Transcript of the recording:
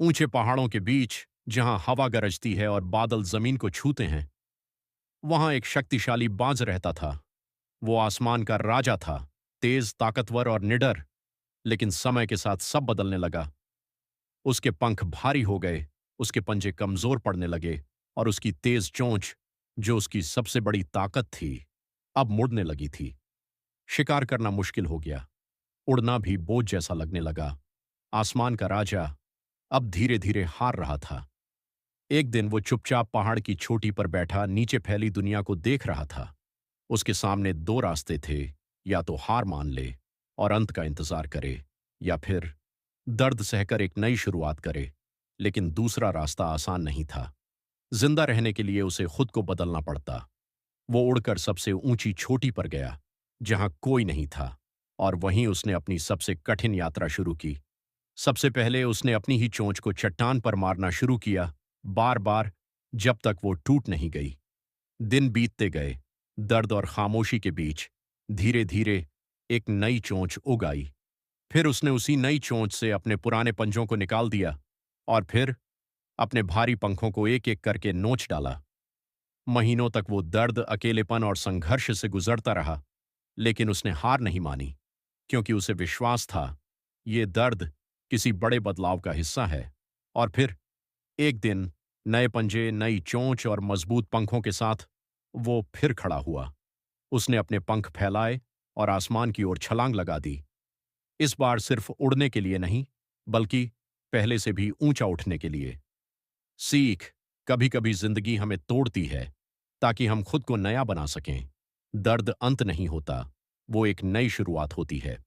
ऊंचे पहाड़ों के बीच जहां हवा गरजती है और बादल जमीन को छूते हैं, वहां एक शक्तिशाली बाज रहता था। वो आसमान का राजा था, तेज, ताकतवर और निडर। लेकिन समय के साथ सब बदलने लगा। उसके पंख भारी हो गए, उसके पंजे कमजोर पड़ने लगे, और उसकी तेज चोंच, जो उसकी सबसे बड़ी ताकत थी, अब मुड़ने लगी थी। शिकार करना मुश्किल हो गया, उड़ना भी बोझ जैसा लगने लगा। आसमान का राजा अब धीरे धीरे हार रहा था। एक दिन वो चुपचाप पहाड़ की चोटी पर बैठा नीचे फैली दुनिया को देख रहा था। उसके सामने दो रास्ते थे, या तो हार मान ले और अंत का इंतजार करे, या फिर दर्द सहकर एक नई शुरुआत करे। लेकिन दूसरा रास्ता आसान नहीं था। जिंदा रहने के लिए उसे खुद को बदलना पड़ता। वो उड़कर सबसे ऊंची चोटी पर गया, जहां कोई नहीं था, और वहीं उसने अपनी सबसे कठिन यात्रा शुरू की। सबसे पहले उसने अपनी ही चोंच को चट्टान पर मारना शुरू किया, बार बार, जब तक वो टूट नहीं गई। दिन बीतते गए, दर्द और खामोशी के बीच धीरे धीरे एक नई चोंच उग आई। फिर उसने उसी नई चोंच से अपने पुराने पंजों को निकाल दिया, और फिर अपने भारी पंखों को एक एक करके नोच डाला। महीनों तक वो दर्द, अकेलेपन और संघर्ष से गुजरता रहा, लेकिन उसने हार नहीं मानी, क्योंकि उसे विश्वास था, ये दर्द किसी बड़े बदलाव का हिस्सा है। और फिर एक दिन, नए पंजे, नई चोंच और मजबूत पंखों के साथ, वो फिर खड़ा हुआ। उसने अपने पंख फैलाए और आसमान की ओर छलांग लगा दी। इस बार सिर्फ उड़ने के लिए नहीं, बल्कि पहले से भी ऊंचा उठने के लिए। सीख, कभी कभी जिंदगी हमें तोड़ती है ताकि हम खुद को नया बना सकें। दर्द अंत नहीं होता, वो एक नई शुरुआत होती है।